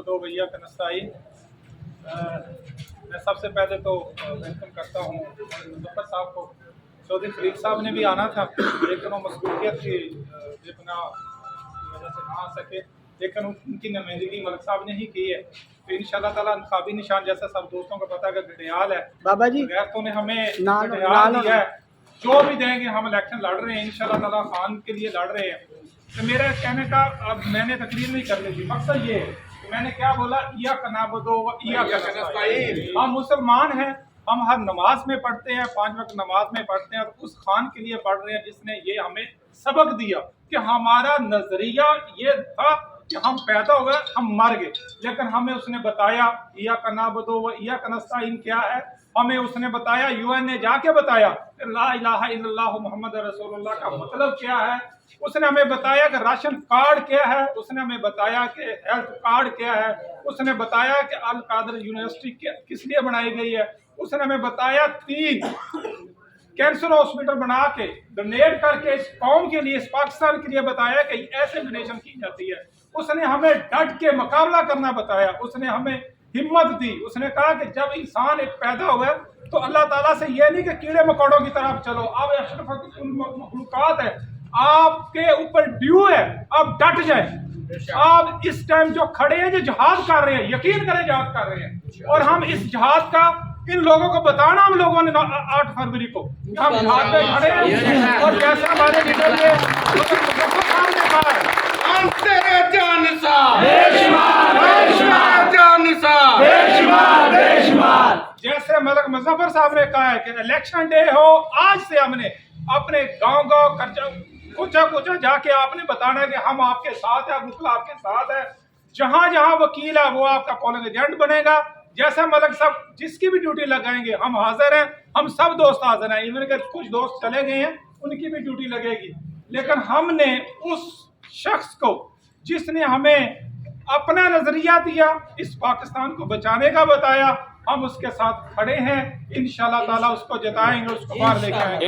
नअबुदु व इय्याका नस्तईन। मैं सबसे पहले तो वेलकम करता हूँ मुज़फ़्फ़र साहब को। चौधरी खलील साहब ने भी आना था लेकिन वो मसरूफियत की बेपनाह वजह से ना आ सके, लेकिन उनकी नुमाइंदगी मलिक साहब ने ही की है। तो इंशाअल्लाह ताला इंतखाबी निशान जैसा सब दोस्तों को पता है कि घड़ियाल है, बाबा जी गैरतों ने हमें घड़ियाल दिया है, जो भी देंगे हम इलेक्शन लड़ रहे हैं इंशाअल्लाह ताला खान के लिए लड़ रहे हैं। तो मेरे कहने का अब मैंने तकरीर नहीं करनी थी, मकसद ये है कि मैंने क्या बोला, इय्याका नअबुदु व इय्याका नस्तईन। हम मुसलमान हैं, हम हर नमाज में पढ़ते हैं, 5 वक्त नमाज में पढ़ते हैं, और उस खान के लिए पढ़ रहे हैं जिसने ये हमें सबक दिया कि हमारा नजरिया ये था कि हम पैदा हो गए, हम मर गए, लेकिन हमें उसने बताया इय्याका नअबुदु व इय्याका नस्तईन क्या है। हमें उसने बताया, यूएन ने जाके बताया ला इलाहा इल्लल्लाह मुहम्मद रसूलुल्लाह का मतलब क्या है। उसने हमें बताया कि राशन कार्ड क्या है, उसने हमें बताया कि हेल्थ कार्ड क्या है, उसने बताया कि अल कादर यूनिवर्सिटी किस लिए बनाई गई है, उसने हमें बताया 3 कैंसर हॉस्पिटल बना के डोनेट करके इस कौम के लिए, इस पाकिस्तान के लिए बताया कि ऐसे डोनेशन की जाती है। उसने हमें डट के मुकाबला करना बताया, उसने हमें हिम्मत दी। उसने कहा कि जब इंसान एक पैदा हुआ तो अल्लाह ताला से ये नहीं कि कीड़े मकोड़ों की तरफ चलो, आप अशरफुल मखलूकात है, आपके ऊपर ड्यू है, आप डट जाए। आप इस टाइम जो खड़े हैं, जो जहाद कर रहे हैं, यकीन करें जहाद कर रहे हैं, और हम इस जहाद का इन लोगों को बताना, हम लोगों ने 8 फरवरी को हम जहाद पे खड़े हैं। और जैसे हमारे लीडर ने मुज़फ़्फ़र साहब ने कहा है, जैसे मलिक मुज़फ़्फ़र साहब ने कहा है कि इलेक्शन डे हो, आज से हमने अपने गांव-गांव कोचा जाके आपने बताना है कि हम आपके साथ है, मुखला आपके साथ है। जहां वकील है वो आपका पोलिंग एजेंट बनेगा। जैसे मलिक साहब जिसकी भी ड्यूटी लगाएंगे हम हाजिर हैं, हम सब दोस्त हाजिर हैं। इवन के कुछ दोस्त चले गए हैं, उनकी भी ड्यूटी लगेगी। लेकिन हमने उस शख्स को जिसने हमें अपना नजरिया दिया, इस पाकिस्तान को बचाने का बताया, हम उसके साथ खड़े हैं। इंशाअल्लाह ताला उसको जिताएंगे, उसको बाहर लेके आएंगे।